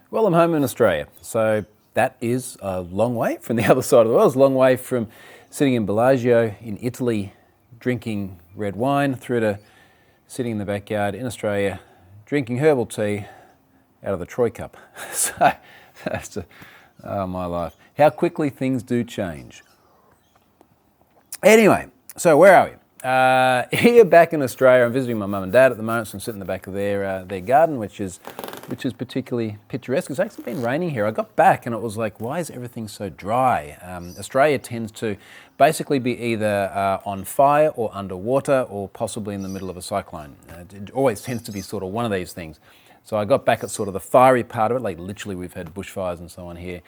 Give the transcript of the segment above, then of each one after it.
Well, I'm home in Australia, so that is a long way from the other side of the world. It's a long way from sitting in Bellagio in Italy, drinking red wine, through to sitting in the backyard in Australia, drinking herbal tea out of the Troy cup. So that's my life. How quickly things do change. Anyway, so where are we? Here back in Australia, I'm visiting my mum and dad at the moment, so I'm sitting in the back of their garden, which is particularly picturesque. It's actually been raining here. I got back and it was like, why is everything so dry? Australia tends to basically be either on fire or underwater or possibly in the middle of a cyclone. It always tends to be sort of one of these things. So I got back at sort of the fiery part of it, like literally we've had bushfires and so on here.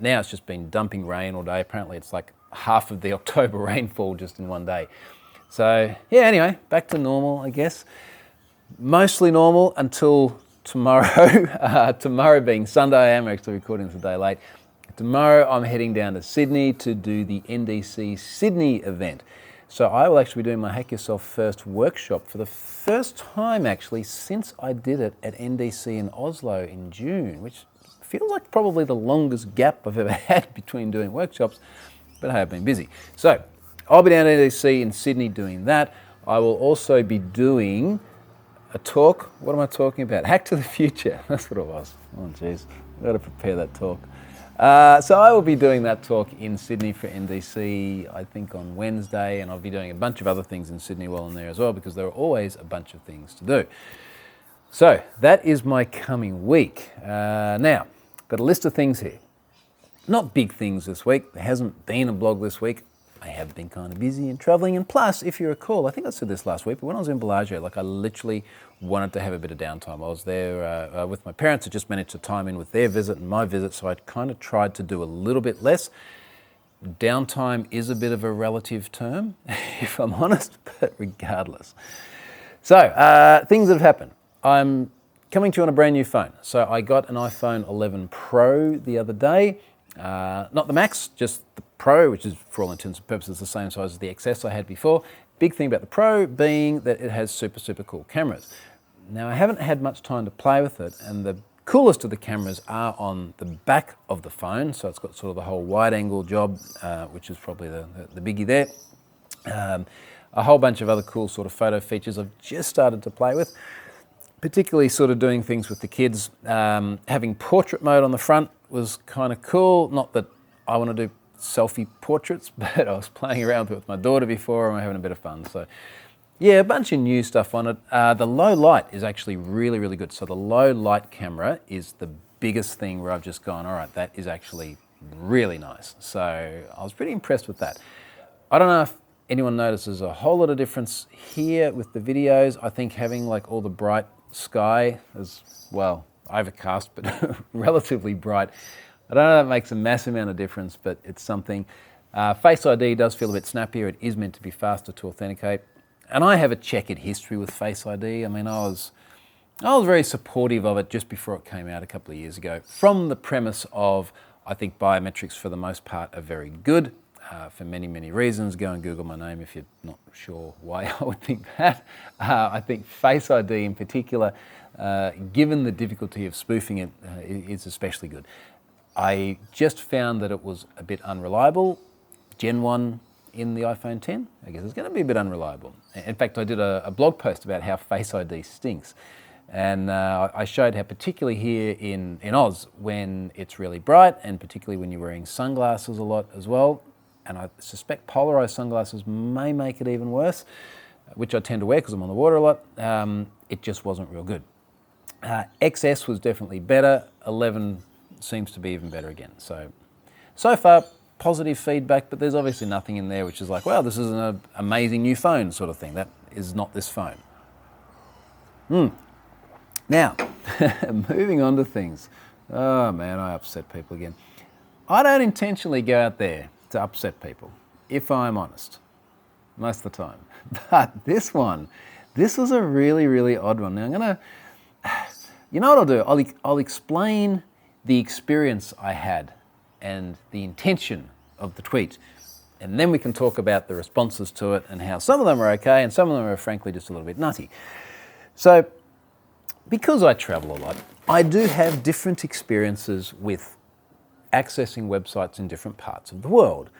Now it's just been dumping rain all day. Apparently it's like half of the October rainfall just in one day. So yeah, anyway, back to normal, I guess. Mostly normal until tomorrow. Tomorrow being Sunday, I am actually recording this a day late. Tomorrow I'm heading down to Sydney to do the NDC Sydney event. So I will actually be doing my Hack Yourself First workshop for the first time actually since I did it at NDC in Oslo in June, which feels like probably the longest gap I've ever had between doing workshops, but I have been busy. So I'll be down at NDC in Sydney doing that. I will also be doing a talk. What am I talking about? Hack to the Future. That's what it was. Oh, geez. I've got to prepare that talk. So I will be doing that talk in Sydney for NDC, I think on Wednesday, and I'll be doing a bunch of other things in Sydney while I'm there as well, because there are always a bunch of things to do. So that is my coming week. Now, got a list of things here. Not big things this week. There hasn't been a blog this week. I have been kind of busy and traveling, and plus, if you recall, I think I said this last week, but when I was in Bellagio, like I literally wanted to have a bit of downtime. I was there with my parents. I just managed to time in with their visit and my visit, so I kind of tried to do a little bit less. Downtime is a bit of a relative term, if I'm honest, but regardless. So, things that have happened. I'm coming to you on a brand new phone. So I got an iPhone 11 Pro the other day. Not the Max, just the Pro, which is for all intents and purposes the same size as the XS I had before. Big thing about the Pro being that it has super cool cameras. Now I haven't had much time to play with it, and the coolest of the cameras are on the back of the phone, so it's got sort of the whole wide angle job, which is probably the biggie there. A whole bunch of other cool sort of photo features I've just started to play with, particularly sort of doing things with the kids. Having portrait mode on the front was kind of cool. Not that I want to do selfie portraits, but I was playing around with my daughter before and we're having a bit of fun. So yeah, a bunch of new stuff on it. The low light is actually really good. So the low light camera is the biggest thing where I've just gone, all right, that is actually really nice. So I was pretty impressed with that. I don't know if anyone notices a whole lot of difference here with the videos. I think having like all the bright sky as well, overcast, but relatively bright. I don't know if that makes a massive amount of difference, but it's something. Face ID does feel a bit snappier. It is meant to be faster to authenticate. And I have a checkered history with Face ID. I mean, I was very supportive of it just before it came out a couple of years ago, from the premise of, I think biometrics for the most part are very good for many reasons. Go and Google my name if you're not sure why I would think that. I think Face ID in particular, given the difficulty of spoofing it, is especially good. I just found that it was a bit unreliable. Gen 1 in the iPhone 10, I guess it's going to be a bit unreliable. In fact, I did a blog post about how Face ID stinks. And I showed how particularly here in Oz, when it's really bright, and particularly when you're wearing sunglasses a lot as well, and I suspect polarized sunglasses may make it even worse, which I tend to wear because I'm on the water a lot, it just wasn't real good. XS was definitely better. 11 seems to be even better again. So far, positive feedback, but there's obviously nothing in there which is like, wow, this is an amazing new phone sort of thing. That is not this phone. Now, moving on to things. Oh man, I upset people again. I don't intentionally go out there to upset people, if I'm honest, most of the time. But this was a really odd one. Now you know what I'll do? I'll explain the experience I had and the intention of the tweet, and then we can talk about the responses to it and how some of them are okay and some of them are frankly just a little bit nutty. So, because I travel a lot, I do have different experiences with accessing websites in different parts of the world.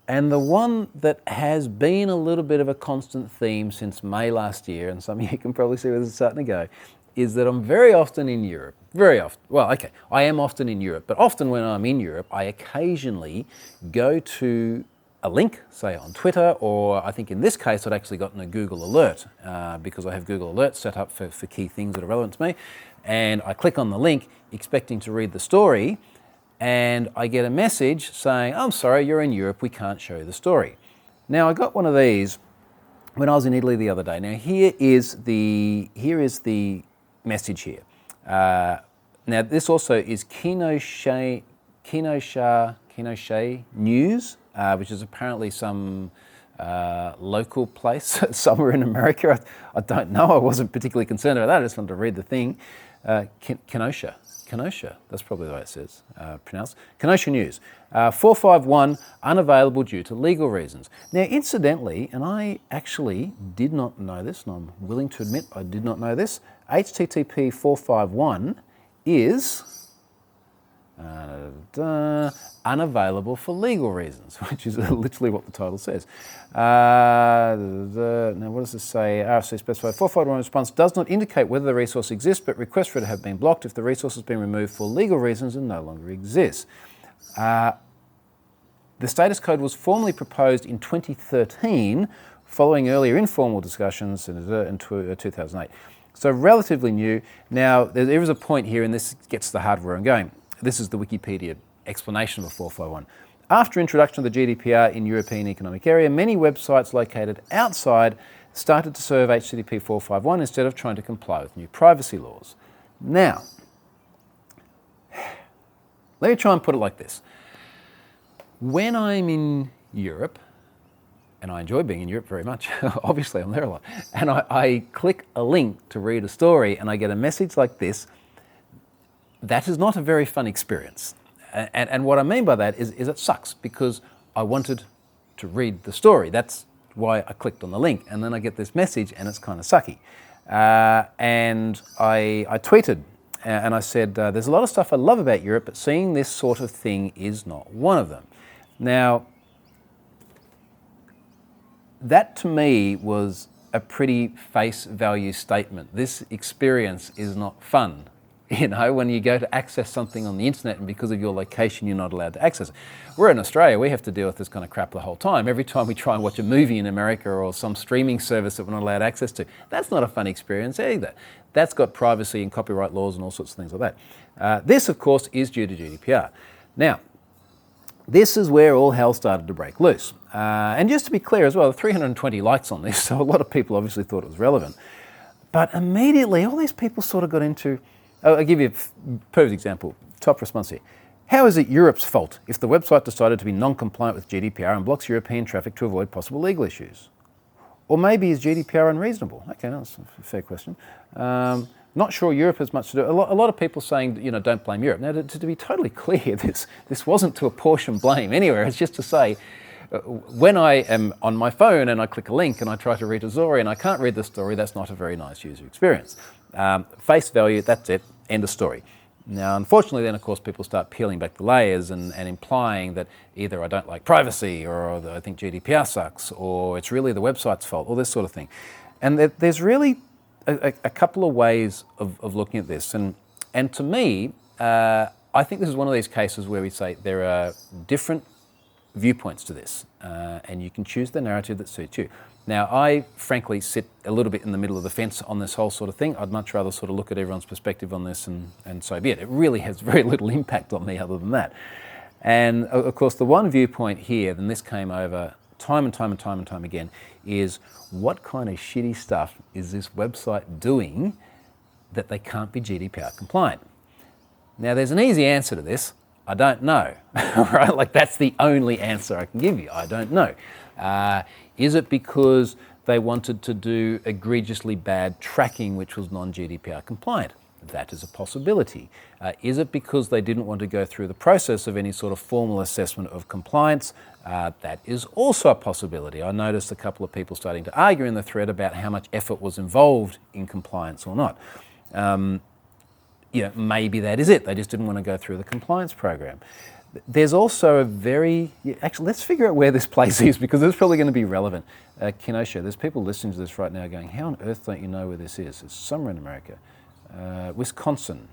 And the one that has been a little bit of a constant theme since May last year, and some of you can probably see where this is starting to go, is that I'm very often in Europe. Very often. Well, okay, I am often in Europe, but often when I'm in Europe, I occasionally go to a link, say on Twitter, or I think in this case I'd actually gotten a Google alert because I have Google Alerts set up for key things that are relevant to me. And I click on the link expecting to read the story, and I get a message saying, I'm sorry, you're in Europe, we can't show you the story. Now, I got one of these when I was in Italy the other day. Now, here is the message here. Now, this also is Kenosha News, which is apparently some local place somewhere in America. I don't know. I wasn't particularly concerned about that. I just wanted to read the thing. Kenosha, that's probably the way it says, pronounced. Kenosha News, 451, unavailable due to legal reasons. Now, incidentally, and I actually did not know this, and I'm willing to admit I did not know this, HTTP 451 is unavailable for legal reasons, which is literally what the title says. Now, what does this say? RFC specified 451 response does not indicate whether the resource exists, but requests for it have been blocked if the resource has been removed for legal reasons and no longer exists. The status code was formally proposed in 2013, following earlier informal discussions in 2008. So relatively new. Now, there is a point here, and this gets to the heart of where I'm going. This is the Wikipedia explanation of 451. After introduction of the GDPR in European Economic Area, many websites located outside started to serve HTTP 451 instead of trying to comply with new privacy laws. Now, let me try and put it like this. When I'm in Europe, and I enjoy being in Europe very much, obviously I'm there a lot, and I click a link to read a story and I get a message like this, that is not a very fun experience. And what I mean by that is it sucks because I wanted to read the story. That's why I clicked on the link, and then I get this message and it's kind of sucky. And I tweeted and I said, there's a lot of stuff I love about Europe, but seeing this sort of thing is not one of them. Now, that to me was a pretty face value statement. This experience is not fun. You know, when you go to access something on the internet and because of your location, you're not allowed to access it. We're in Australia, we have to deal with this kind of crap the whole time. Every time we try and watch a movie in America or some streaming service that we're not allowed access to, that's not a fun experience either. That's got privacy and copyright laws and all sorts of things like that. This, of course, is due to GDPR. Now, this is where all hell started to break loose. And just to be clear as well, 320 likes on this, so a lot of people obviously thought it was relevant. But immediately, all these people sort of got into, I'll give you a perfect example, top response here. How is it Europe's fault if the website decided to be non-compliant with GDPR and blocks European traffic to avoid possible legal issues? Or maybe is GDPR unreasonable? Okay, that's a fair question. Not sure Europe has much to do. A lot of people saying, you know, don't blame Europe. Now, to be totally clear, this wasn't to apportion blame anywhere. It's just to say, when I am on my phone and I click a link and I try to read a story and I can't read the story, that's not a very nice user experience. Face value, that's it, end of story. Now, unfortunately, then, of course, people start peeling back the layers and implying that either I don't like privacy or I think GDPR sucks or it's really the website's fault or this sort of thing. And there's really a couple of ways of looking at this. And to me, I think this is one of these cases where we say there are different viewpoints to this, and you can choose the narrative that suits you. Now, I frankly sit a little bit in the middle of the fence on this whole sort of thing. I'd much rather sort of look at everyone's perspective on this and so be it. It really has very little impact on me other than that. And of course, the one viewpoint here, and this came over time and time again, is what kind of shitty stuff is this website doing that they can't be GDPR compliant? Now, there's an easy answer to this. I don't know, right? Like, that's the only answer I can give you. I don't know. Is it because they wanted to do egregiously bad tracking, which was non-GDPR compliant? That is a possibility. Is it because they didn't want to go through the process of any sort of formal assessment of compliance? That is also a possibility. I noticed a couple of people starting to argue in the thread about how much effort was involved in compliance or not. maybe that is it. They just didn't want to go through the compliance program. There's also a very, actually, let's figure out where this place is because it's probably going to be relevant. Kenosha, there's people listening to this right now going, how on earth don't you know where this is? It's somewhere in America. Wisconsin.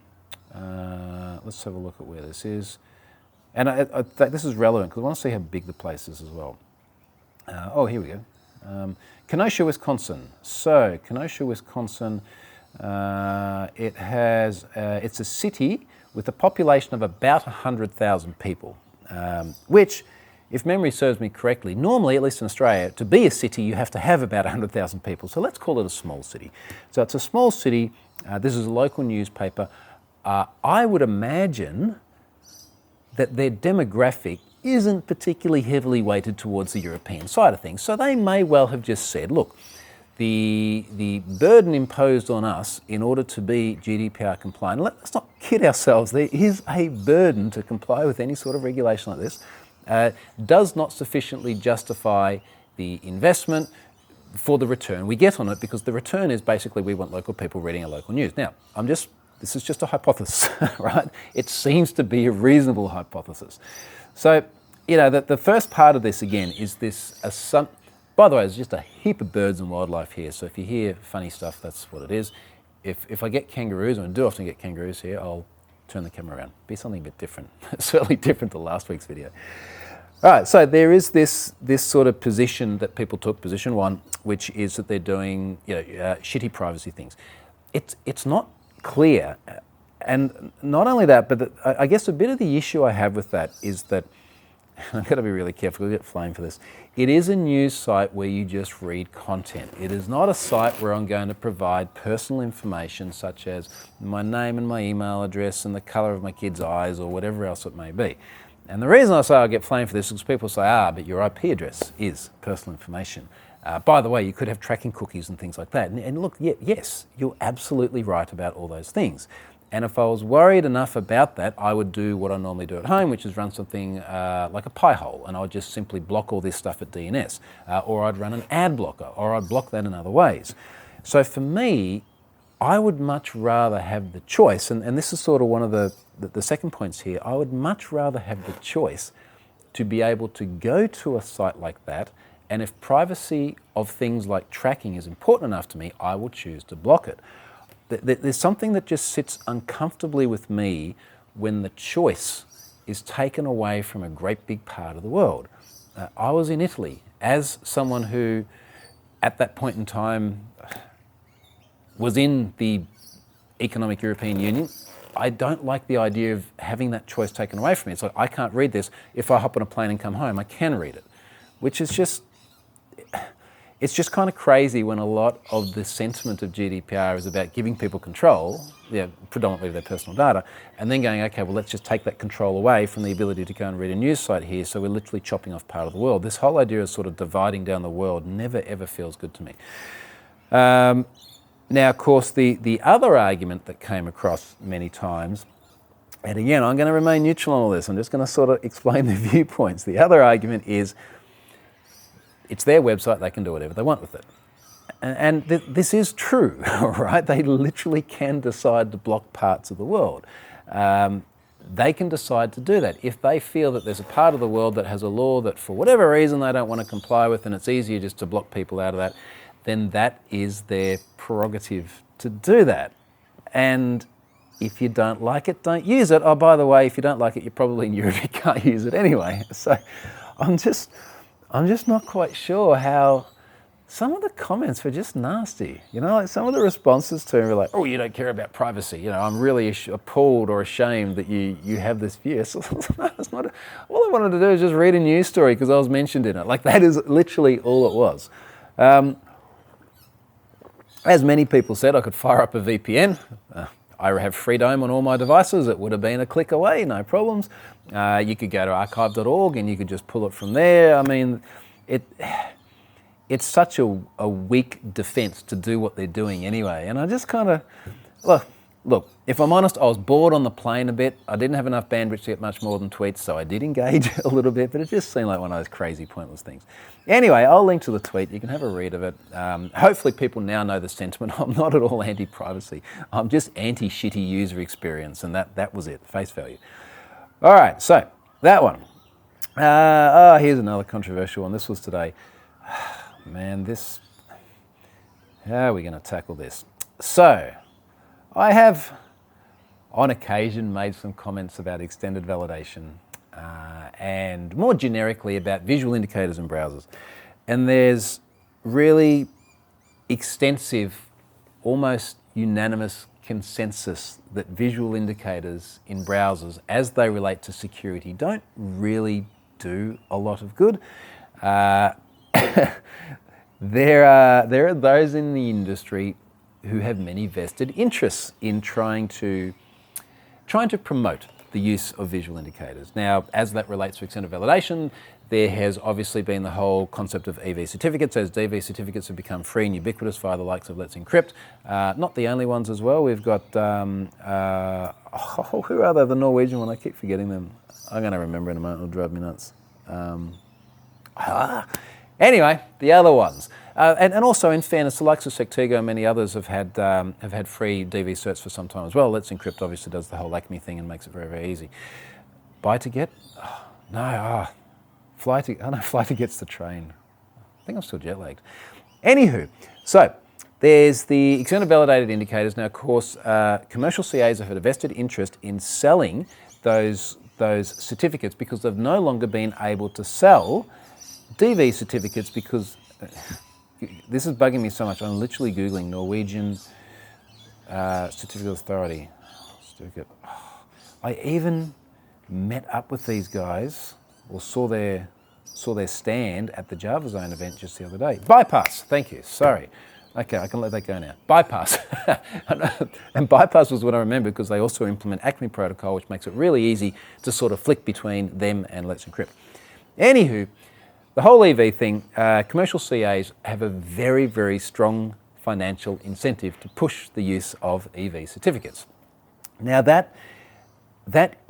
Let's have a look at where this is. And I think this is relevant because I want to see how big the place is as well. Here we go. Kenosha, Wisconsin. So, Kenosha, Wisconsin, it's a city with a population of about 100,000 people, which, if memory serves me correctly, normally, at least in Australia, to be a city, you have to have about 100,000 people. So let's call it a small city. So it's a small city. This is a local newspaper. I would imagine that their demographic isn't particularly heavily weighted towards the European side of things. So they may well have just said, look, the burden imposed on us in order to be GDPR compliant, let's not kid ourselves, there is a burden to comply with any sort of regulation like this, does not sufficiently justify the investment for the return we get on it, because the return is basically we want local people reading our local news. Now, this is just a hypothesis, right? It seems to be a reasonable hypothesis. So, the first part of this, again, is this assumption. By the way, there's just a heap of birds and wildlife here, so if you hear funny stuff, that's what it is. If I get kangaroos, and I do often get kangaroos here, I'll turn the camera around. Be something a bit different. Certainly different to last week's video. All right, so there is this sort of position that people took, position one, which is that they're doing shitty privacy things. It's not clear, and not only that, but I guess a bit of the issue I have with that is that, I've got to be really careful, I'll get flamed for this. It is a news site where you just read content. It is not a site where I'm going to provide personal information such as my name and my email address and the colour of my kid's eyes or whatever else it may be. And the reason I say I get flamed for this is people say, but your IP address is personal information. By the way, you could have tracking cookies and things like that. And look, yes, you're absolutely right about all those things. And if I was worried enough about that, I would do what I normally do at home, which is run something like a Pi-hole, and I would just simply block all this stuff at DNS, or I'd run an ad blocker, or I'd block that in other ways. So for me, I would much rather have the choice, and this is sort of one of the second points here, I would much rather have the choice to be able to go to a site like that, and if privacy of things like tracking is important enough to me, I will choose to block it. There's something that just sits uncomfortably with me when the choice is taken away from a great big part of the world. I was in Italy as someone who, at that point in time, was in the economic European Union. I don't like the idea of having that choice taken away from me. It's like, I can't read this. If I hop on a plane and come home, I can read it, which is just... It's just kind of crazy when a lot of the sentiment of GDPR is about giving people control, predominantly of their personal data, and then going, okay, well, let's just take that control away from the ability to go and read a news site here, so we're literally chopping off part of the world. This whole idea of sort of dividing down the world never, ever feels good to me. Now, of course, the other argument that came across many times, and again, I'm going to remain neutral on all this, I'm just going to sort of explain the viewpoints. The other argument is, it's their website, they can do whatever they want with it. And this is true, right? They literally can decide to block parts of the world. They can decide to do that. If they feel that there's a part of the world that has a law that for whatever reason they don't want to comply with and it's easier just to block people out of that, then that is their prerogative to do that. And if you don't like it, don't use it. Oh, by the way, if you don't like it, you're probably in Europe, you can't use it anyway. So I'm just not quite sure how some of the comments were just nasty. Like some of the responses to him were like, oh, you don't care about privacy. I'm really appalled or ashamed that you have this view. So, no, it's not. All I wanted to do was just read a news story because I was mentioned in it. Like, that is literally all it was. As many people said, I could fire up a VPN. I have Freedome on all my devices. It would have been a click away, no problems. You could go to archive.org and you could just pull it from there. I mean, it's such a weak defense to do what they're doing anyway. And I just kind of, look, if I'm honest, I was bored on the plane a bit. I didn't have enough bandwidth to get much more than tweets, so I did engage a little bit, but it just seemed like one of those crazy, pointless things. Anyway, I'll link to the tweet. You can have a read of it. Hopefully people now know the sentiment. I'm not at all anti-privacy. I'm just anti-shitty user experience, and that was it, face value. All right, so that one. Here's another controversial one. This was today. Man, how are we going to tackle this? So, I have, on occasion, made some comments about extended validation and more generically about visual indicators in browsers. And there's really extensive, almost unanimous consensus that visual indicators in browsers, as they relate to security, don't really do a lot of good. There are those in the industry who have many vested interests in trying to promote the use of visual indicators. Now, as that relates to extended validation, there has obviously been the whole concept of EV certificates, as DV certificates have become free and ubiquitous via the likes of Let's Encrypt. Not the only ones as well. We've got, who are they? The Norwegian one, I keep forgetting them. I'm going to remember in a moment, it'll drive me nuts. Anyway, the other ones. And also, in fairness, the likes of Sectigo and many others have had free DV certs for some time as well. Let's Encrypt obviously does the whole Acme thing and makes it very, very easy. Buy to get? Oh, no. Fly to get's the train. I think I'm still jet lagged. Anywho, so there's the extended validated indicators. Now, of course, commercial CAs have had a vested interest in selling those certificates because they've no longer been able to sell DV certificates because this is bugging me so much. I'm literally Googling Norwegian Certificate Authority. Certificate. I even met up with these guys or saw their stand at the Java Zone event just the other day. Bypass, thank you, sorry. Okay, I can let that go now. Bypass. And Bypass was what I remember because they also implement Acme Protocol, which makes it really easy to sort of flick between them and Let's Encrypt. Anywho, the whole EV thing, commercial CAs have a very, very strong financial incentive to push the use of EV certificates. Now that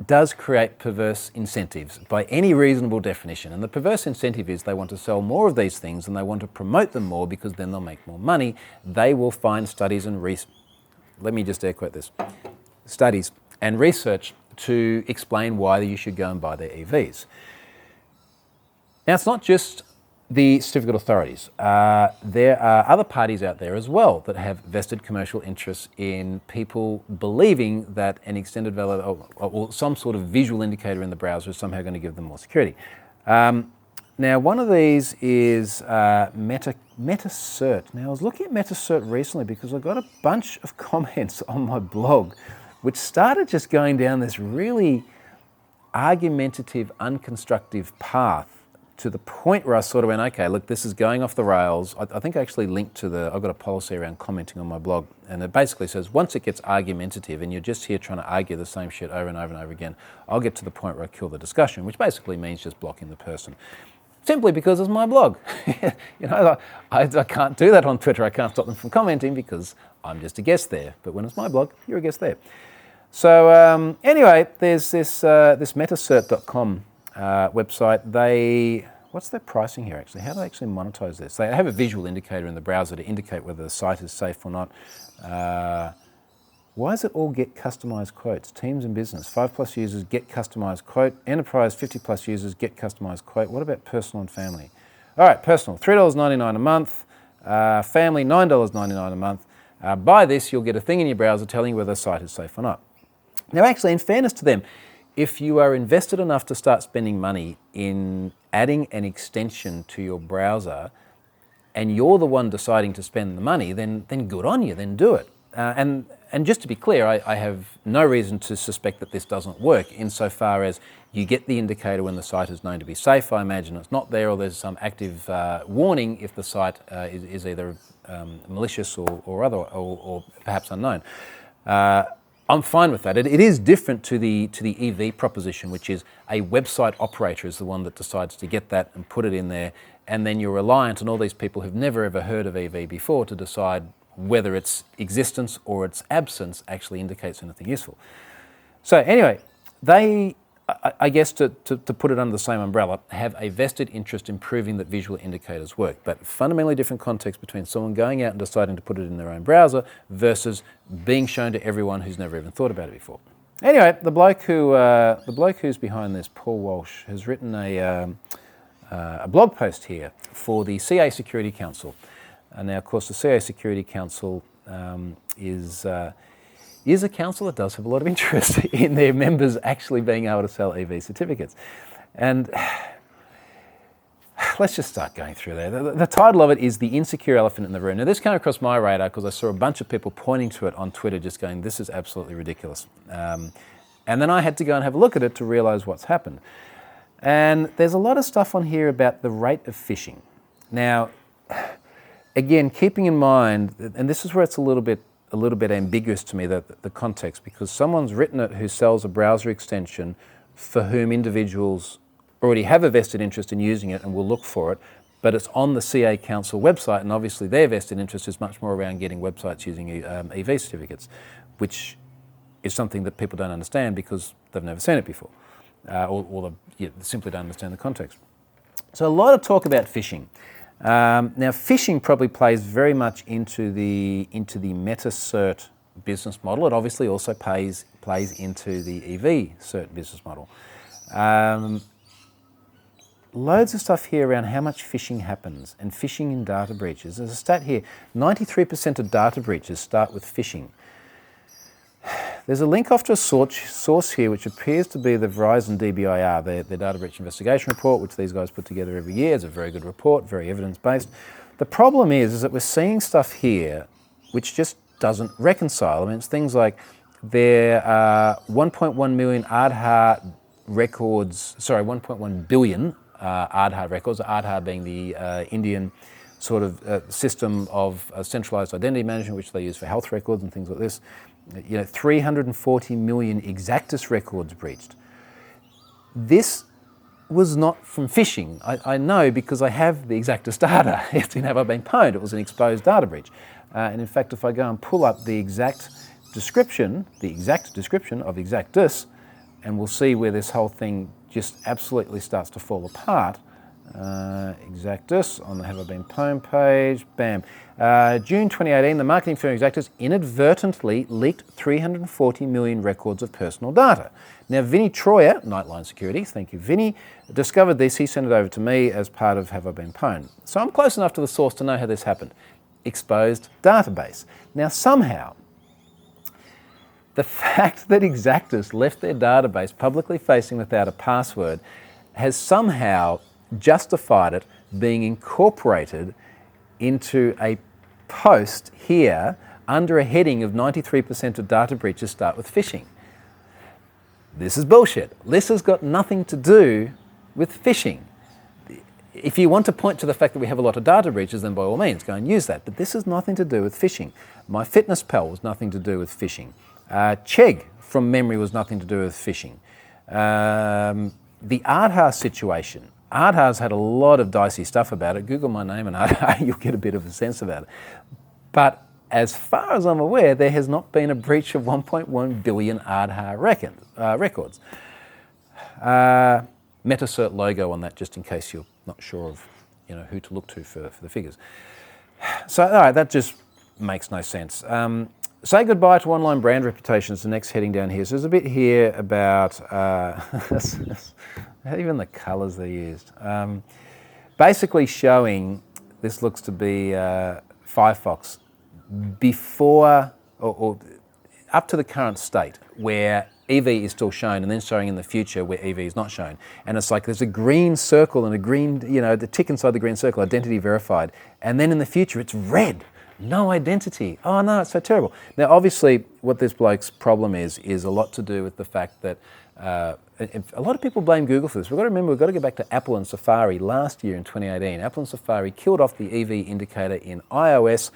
does create perverse incentives by any reasonable definition. And the perverse incentive is they want to sell more of these things and they want to promote them more because then they'll make more money. They will find studies and let me just air quote this, studies and research to explain why you should go and buy their EVs. Now, it's not just the certificate authorities. There are other parties out there as well that have vested commercial interests in people believing that an extended valid or some sort of visual indicator in the browser is somehow going to give them more security. Now, one of these is MetaCert. Now, I was looking at MetaCert recently because I got a bunch of comments on my blog which started just going down this really argumentative, unconstructive path to the point where I sort of went, okay, look, this is going off the rails. I think I actually linked to I've got a policy around commenting on my blog, and it basically says once it gets argumentative and you're just here trying to argue the same shit over and over and over again, I'll get to the point where I kill the discussion, which basically means just blocking the person. Simply because it's my blog. I can't do that on Twitter. I can't stop them from commenting because I'm just a guest there. But when it's my blog, you're a guest there. So anyway, there's this metacert.com website. What's their pricing here actually? How do they actually monetize this? They have a visual indicator in the browser to indicate whether the site is safe or not. Why does it all get customized quotes? Teams and business, 5+ users get customized quote. Enterprise, 50+ users get customized quote. What about personal and family? All right, personal, $3.99 a month. Family, $9.99 a month. Buy this, you'll get a thing in your browser telling you whether the site is safe or not. Now actually, in fairness to them, if you are invested enough to start spending money in adding an extension to your browser and you're the one deciding to spend the money, then good on you, then do it. And just to be clear, I have no reason to suspect that this doesn't work insofar as you get the indicator when the site is known to be safe. I imagine it's not there, or there's some active warning if the site is either malicious or other, or perhaps unknown. I'm fine with that. It is different to the EV proposition, which is a website operator is the one that decides to get that and put it in there, and then you're reliant on all these people who've never ever heard of EV before to decide whether its existence or its absence actually indicates anything useful. So anyway, they, I guess to put it under the same umbrella, have a vested interest in proving that visual indicators work, but fundamentally different context between someone going out and deciding to put it in their own browser versus being shown to everyone who's never even thought about it before. Anyway, the bloke who's behind this, Paul Walsh, has written a blog post here for the CA Security Council. Now, of course, the CA Security Council is a council that does have a lot of interest in their members actually being able to sell EV certificates. And let's just start going through there. The title of it is The Insecure Elephant in the Room. Now, this came across my radar because I saw a bunch of people pointing to it on Twitter just going, this is absolutely ridiculous. And then I had to go and have a look at it to realise what's happened. And there's a lot of stuff on here about the rate of phishing. Now, again, keeping in mind, and this is where it's a little bit ambiguous to me, the context, because someone's written it who sells a browser extension for whom individuals already have a vested interest in using it and will look for it, but it's on the CA Council website, and obviously their vested interest is much more around getting websites using EV certificates, which is something that people don't understand because they've never seen it before, or they simply don't understand the context. So a lot of talk about phishing. Now, phishing probably plays very much into the MetaCert business model. It obviously also plays into the EV cert business model. Loads of stuff here around how much phishing happens and phishing in data breaches. There's a stat here, 93% of data breaches start with phishing. There's a link off to a source here which appears to be the Verizon DBIR, their data breach investigation report, which these guys put together every year. It's a very good report, very evidence-based. The problem is that we're seeing stuff here which just doesn't reconcile. I mean, it's things like there are 1.1 million Aadhaar records, 1.1 billion Aadhaar records, Aadhaar being the Indian sort of system of centralized identity management, which they use for health records and things like this. 340 million Exactus records breached. This was not from phishing. I know because I have the Exactus data. It's in Have I Been Pwned? It was an exposed data breach. And in fact, if I go and pull up the exact description of Exactus, and we'll see where this whole thing just absolutely starts to fall apart. Exactus on the Have I Been Pwned page, bam. June 2018, the marketing firm Exactus inadvertently leaked 340 million records of personal data. Now, Vinny Troyer, Nightline Security, thank you, Vinny, discovered this. He sent it over to me as part of Have I Been Pwned. So I'm close enough to the source to know how this happened. Exposed database. Now, somehow, the fact that Exactus left their database publicly facing without a password has somehow justified it being incorporated into a post here under a heading of 93% of data breaches start with phishing. This is bullshit. This has got nothing to do with phishing. If you want to point to the fact that we have a lot of data breaches, then by all means go and use that. But this has nothing to do with phishing. MyFitnessPal was nothing to do with phishing. Chegg, from memory, was nothing to do with phishing. The Aadhaar situation. Aadhaar's had a lot of dicey stuff about it. Google my name and Aadhaar, you'll get a bit of a sense about it. But as far as I'm aware, there has not been a breach of 1.1 billion Aadhaar records. MetaCert logo on that, just in case you're not sure of who to look to for the figures. So, all right, that just makes no sense. Say goodbye to online brand reputation is the next heading down here. So there's a bit here about even the colours they used. Basically showing, this looks to be Firefox before or up to the current state where EV is still shown, and then showing in the future where EV is not shown. And it's like there's a green circle and a green, the tick inside the green circle, identity verified. And then in the future it's red. No identity. Oh no, it's so terrible. Now, obviously, what this bloke's problem is a lot to do with the fact that a lot of people blame Google for this. We've got to remember, we've got to go back to Apple and Safari last year in 2018. Apple and Safari killed off the EV indicator in iOS.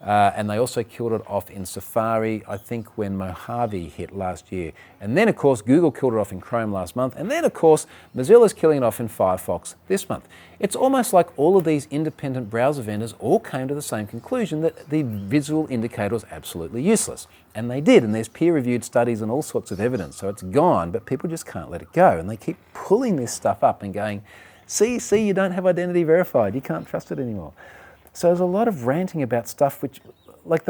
And they also killed it off in Safari, I think, when Mojave hit last year. And then, of course, Google killed it off in Chrome last month. And then, of course, Mozilla's killing it off in Firefox this month. It's almost like all of these independent browser vendors all came to the same conclusion that the visual indicator was absolutely useless. And they did, and there's peer-reviewed studies and all sorts of evidence. So it's gone, but people just can't let it go. And they keep pulling this stuff up and going, see, you don't have identity verified. You can't trust it anymore. So there's a lot of ranting about stuff which, like,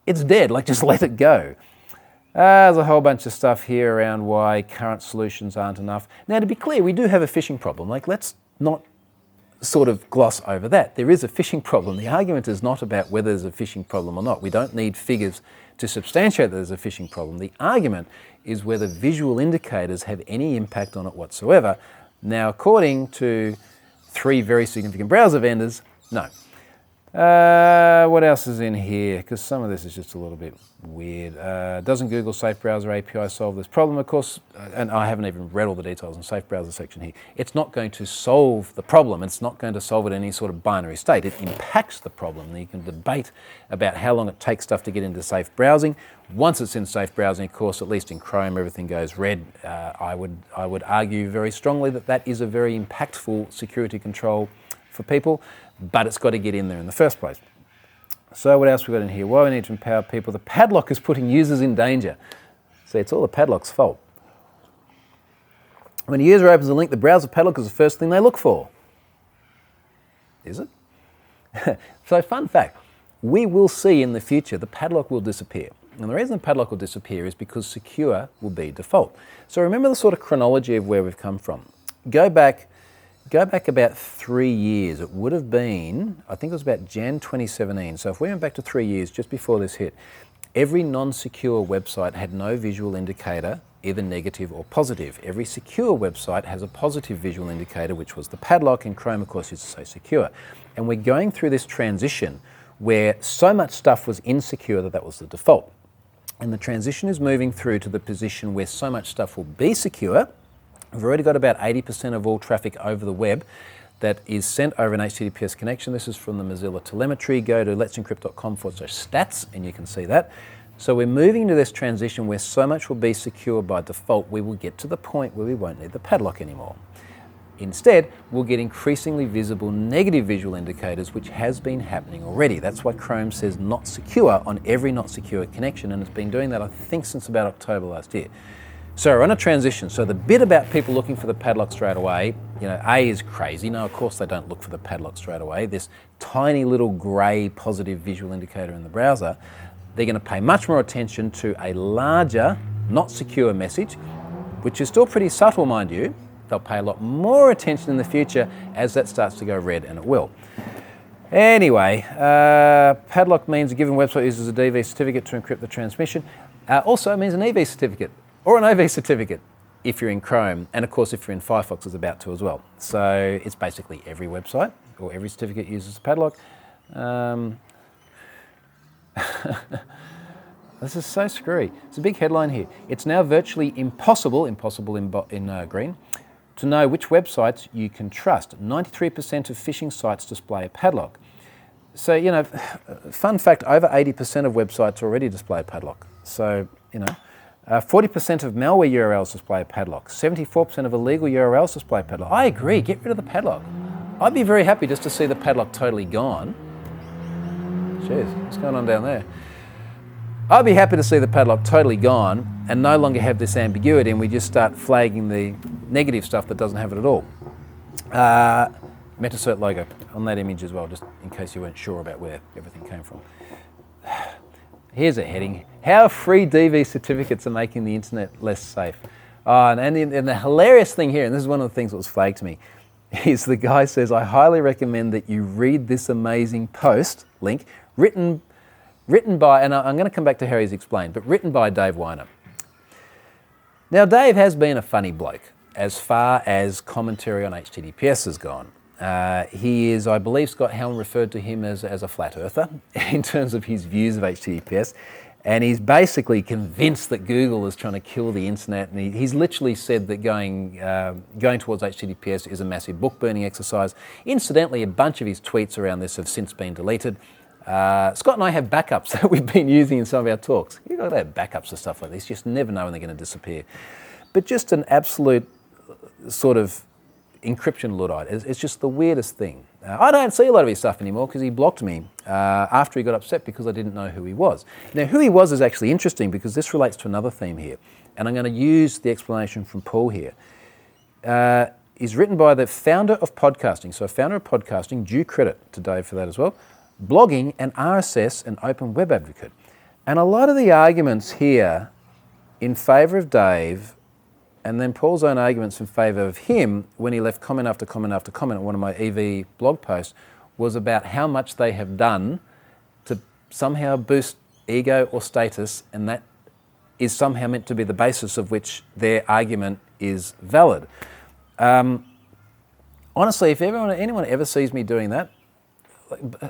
it's dead, like, just let it go. There's a whole bunch of stuff here around why current solutions aren't enough. Now, to be clear, we do have a phishing problem. Like, let's not sort of gloss over that. There is a phishing problem. The argument is not about whether there's a phishing problem or not. We don't need figures to substantiate that there's a phishing problem. The argument is whether visual indicators have any impact on it whatsoever. Now, according to 3 very significant browser vendors, no. What else is in here? Because some of this is just a little bit weird. Doesn't Google Safe Browser API solve this problem? Of course, and I haven't even read all the details in the Safe Browser section here. It's not going to solve the problem. It's not going to solve it in any sort of binary state. It impacts the problem. And you can debate about how long it takes stuff to get into safe browsing. Once it's in safe browsing, of course, at least in Chrome, everything goes red. I would argue very strongly that that is a very impactful security control for people, but it's got to get in there in the first place. So what else we got in here? Why we need to empower people? The padlock is putting users in danger. See, it's all the padlock's fault. When a user opens a link, the browser padlock is the first thing they look for. Is it? So fun fact, we will see in the future the padlock will disappear. And the reason the padlock will disappear is because secure will be default. So remember the sort of chronology of where we've come from. Go back about 3 years. It would have been, I think it was about Jan 2017. So if we went back to 3 years, just before this hit, every non-secure website had no visual indicator, either negative or positive. Every secure website has a positive visual indicator, which was the padlock, and Chrome, of course, used to say secure. And we're going through this transition where so much stuff was insecure that that was the default. And the transition is moving through to the position where so much stuff will be secure. We've already got about 80% of all traffic over the web that is sent over an HTTPS connection. This is from the Mozilla telemetry. Go to let'sencrypt.com/stats and you can see that. So we're moving into this transition where so much will be secure by default, we will get to the point where we won't need the padlock anymore. Instead, we'll get increasingly visible negative visual indicators, which has been happening already. That's why Chrome says not secure on every not secure connection, and it's been doing that, I think, since about October last year. So we're on a transition. So the bit about people looking for the padlock straight away, A is crazy. No, of course they don't look for the padlock straight away. This tiny little grey positive visual indicator in the browser, they're going to pay much more attention to a larger, not secure message, which is still pretty subtle, mind you. They'll pay a lot more attention in the future as that starts to go red, and it will. Anyway, padlock means a given website uses a DV certificate to encrypt the transmission. Also, it means an EV certificate or an OV certificate if you're in Chrome, and of course if you're in Firefox it's about to as well. So it's basically every website or every certificate uses a padlock. This is so screwy. It's a big headline here. It's now virtually impossible in green, to know which websites you can trust. 93% of phishing sites display a padlock. So, fun fact, over 80% of websites already display a padlock. So, 40% of malware URLs display a padlock. 74% of illegal URLs display a padlock. I agree, get rid of the padlock. I'd be very happy just to see the padlock totally gone. Jeez, what's going on down there? I'd be happy to see the padlock totally gone and no longer have this ambiguity, and we just start flagging the negative stuff that doesn't have it at all. Metacert logo on that image as well, just in case you weren't sure about where everything came from. Here's a heading: how free DV certificates are making the internet less safe. And the hilarious thing here, and this is one of the things that was flagged to me, is the guy says, I highly recommend that you read this amazing post, link, written by, and I'm going to come back to how he's explained, but written by Dave Weiner. Now, Dave has been a funny bloke as far as commentary on HTTPS has gone. He is, I believe Scott Helm referred to him as a flat earther in terms of his views of HTTPS. And he's basically convinced that Google is trying to kill the internet. And he's literally said that going towards HTTPS is a massive book burning exercise. Incidentally, a bunch of his tweets around this have since been deleted. Scott and I have backups that we've been using in some of our talks. You've got to have backups of stuff like this. You just never know when they're going to disappear. But just an absolute sort of encryption Luddite. It's just the weirdest thing. I don't see a lot of his stuff anymore because he blocked me after he got upset because I didn't know who he was. Now, who he was is actually interesting because this relates to another theme here. And I'm going to use the explanation from Paul here. Is written by the founder of podcasting. So founder of podcasting, due credit to Dave for that as well. Blogging and RSS and open web advocate. And a lot of the arguments here in favour of Dave and then Paul's own arguments in favour of him when he left comment after comment after comment on one of my EV blog posts was about how much they have done to somehow boost ego or status, and that is somehow meant to be the basis of which their argument is valid. Honestly, if anyone ever sees me doing that,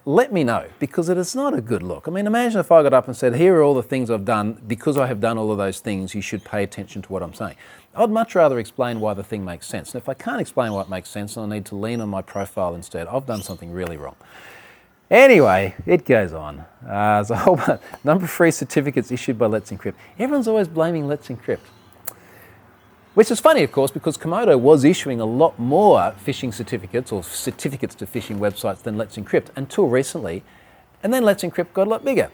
let me know, because it is not a good look. I mean, imagine if I got up and said, here are all the things I've done. Because I have done all of those things, you should pay attention to what I'm saying. I'd much rather explain why the thing makes sense. And if I can't explain why it makes sense, then I need to lean on my profile instead. I've done something really wrong. Anyway, it goes on. There's a whole number of free certificates issued by Let's Encrypt. Everyone's always blaming Let's Encrypt. Which is funny, of course, because Komodo was issuing a lot more phishing certificates or certificates to phishing websites than Let's Encrypt until recently. And then Let's Encrypt got a lot bigger.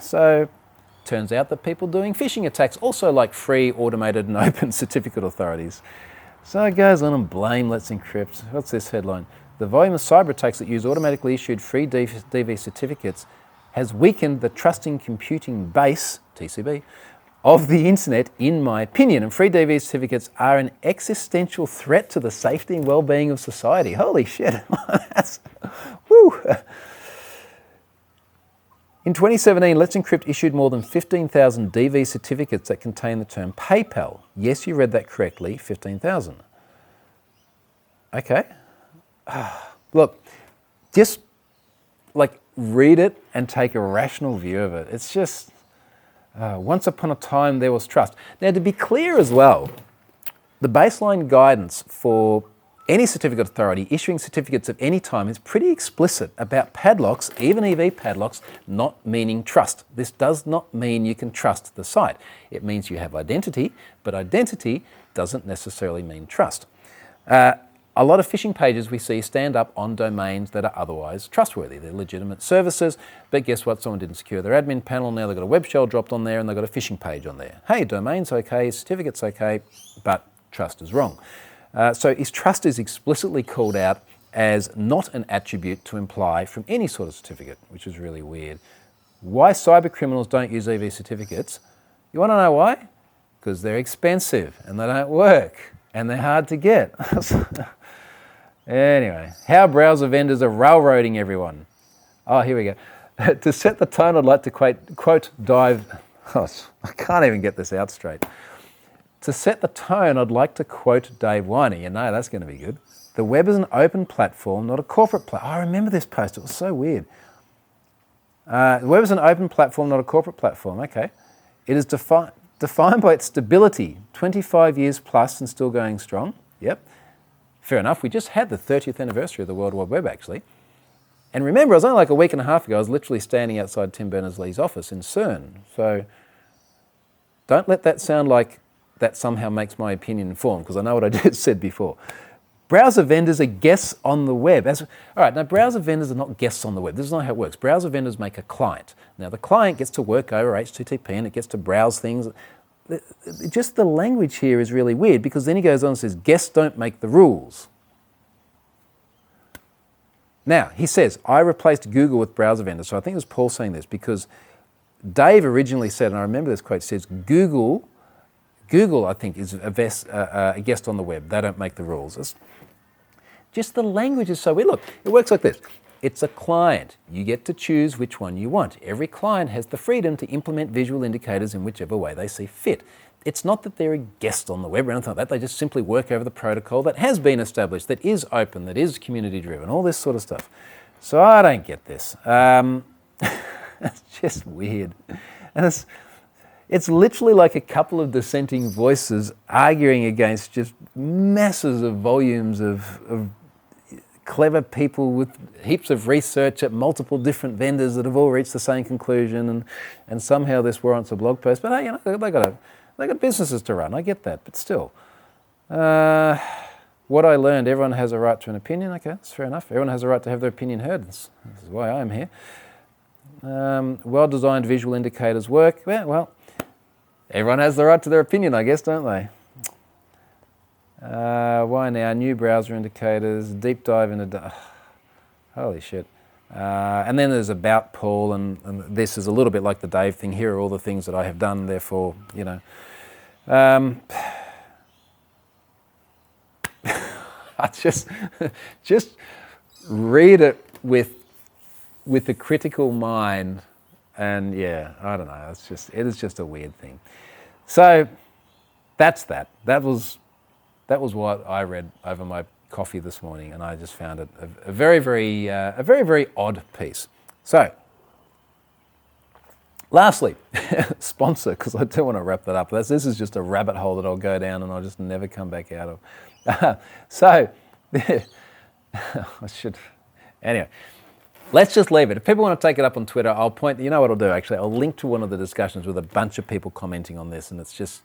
So turns out that people doing phishing attacks also like free, automated and open certificate authorities. So it goes on and blame Let's Encrypt. What's this headline? The volume of cyber attacks that use automatically issued free DV certificates has weakened the trusting computing base, TCB, of the internet, in my opinion. And free DV certificates are an existential threat to the safety and well-being of society. Holy shit. That's, woo. In 2017, Let's Encrypt issued more than 15,000 DV certificates that contain the term PayPal. Yes, you read that correctly, 15,000. Okay. Look, just like read it and take a rational view of it. It's just, once upon a time there was trust. Now, to be clear as well, the baseline guidance for any certificate authority issuing certificates of any time is pretty explicit about padlocks, even EV padlocks, not meaning trust. This does not mean you can trust the site. It means you have identity, but identity doesn't necessarily mean trust. A lot of phishing pages we see stand up on domains that are otherwise trustworthy. They're legitimate services, but guess what? Someone didn't secure their admin panel. Now they've got a web shell dropped on there and they've got a phishing page on there. Hey, domain's okay, certificate's okay, but trust is wrong. So trust is explicitly called out as not an attribute to imply from any sort of certificate, which is really weird. Why cyber criminals don't use EV certificates? You want to know why? Because they're expensive and they don't work and they're hard to get. Anyway, how browser vendors are railroading everyone. Oh, here we go. To set the tone, I'd like to quote Dave. Oh, I can't even get this out straight. To set the tone, I'd like to quote Dave Weiner. You know that's going to be good. The web is an open platform, not a corporate platform. I remember this post. It was so weird. The web is an open platform, not a corporate platform. Okay. It is defined by its stability, 25 years plus and still going strong. Yep. Fair enough. We just had the 30th anniversary of the World Wide Web, actually. And remember, it was only like a week and a half ago, I was literally standing outside Tim Berners-Lee's office in CERN. So don't let that sound like that somehow makes my opinion informed, because I know what I just said before. Browser vendors are guests on the web. All right, now browser vendors are not guests on the web. This is not how it works. Browser vendors make a client. Now the client gets to work over HTTP and it gets to browse things. Just the language here is really weird, because then he goes on and says, guests don't make the rules. Now, he says, I replaced Google with browser vendors. So I think it was Paul saying this, because Dave originally said, and I remember this quote, says, Google, I think, is a guest on the web. They don't make the rules. Just the language is so weird. Look, it works like this. It's a client. You get to choose which one you want. Every client has the freedom to implement visual indicators in whichever way they see fit. It's not that they're a guest on the web or anything like that. They just simply work over the protocol that has been established, that is open, that is community-driven, all this sort of stuff. So I don't get this. It's just weird. And it's literally like a couple of dissenting voices arguing against just masses of volumes of clever people with heaps of research at multiple different vendors that have all reached the same conclusion, and somehow this warrants a blog post. But hey, you know, they got businesses to run. I get that, but still. What I learned: everyone has a right to an opinion. Okay, that's fair enough. Everyone has a right to have their opinion heard. This is why I am here. Well-designed visual indicators work. Yeah, well, everyone has the right to their opinion, I guess, don't they? Why now? New browser indicators, deep dive into... holy shit. And then there's about Paul, and this is a little bit like the Dave thing. Here are all the things that I have done, therefore, you know. I just read it with a critical mind, and yeah, I don't know. It is just a weird thing. So that's that. That was what I read over my coffee this morning, and I just found it a very, very odd piece. So, lastly, sponsor, because I do want to wrap that up. This is just a rabbit hole that I'll go down and I'll just never come back out of. So, I should, anyway. Let's just leave it. If people want to take it up on Twitter, I'll point, you know what I'll do actually? I'll link to one of the discussions with a bunch of people commenting on this, and it's just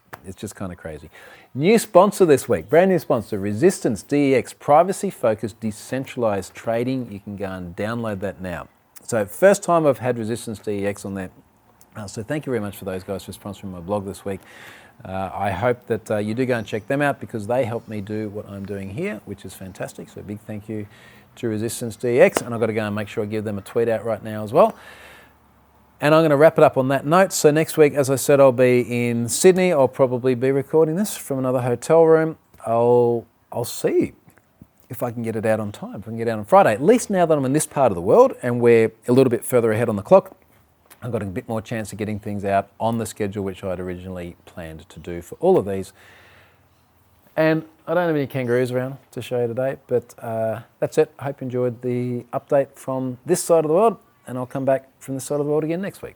kind of crazy. New sponsor this week, brand new sponsor, Resistance DEX, privacy-focused decentralized trading. You can go and download that now. So first time I've had Resistance DEX on there. So thank you very much for those guys for sponsoring my blog this week. I hope that you do go and check them out, because they help me do what I'm doing here, which is fantastic. So a big thank you to Resistance DEX, and I've got to go and make sure I give them a tweet out right now as well. And I'm going to wrap it up on that note. So next week, as I said, I'll be in Sydney. I'll probably be recording this from another hotel room. I'll see if I can get it out on time, if I can get it out on Friday. At least now that I'm in this part of the world and we're a little bit further ahead on the clock, I've got a bit more chance of getting things out on the schedule which I'd originally planned to do for all of these. And I don't have any kangaroos around to show you today, but that's it. I hope you enjoyed the update from this side of the world, and I'll come back from this side of the world again next week.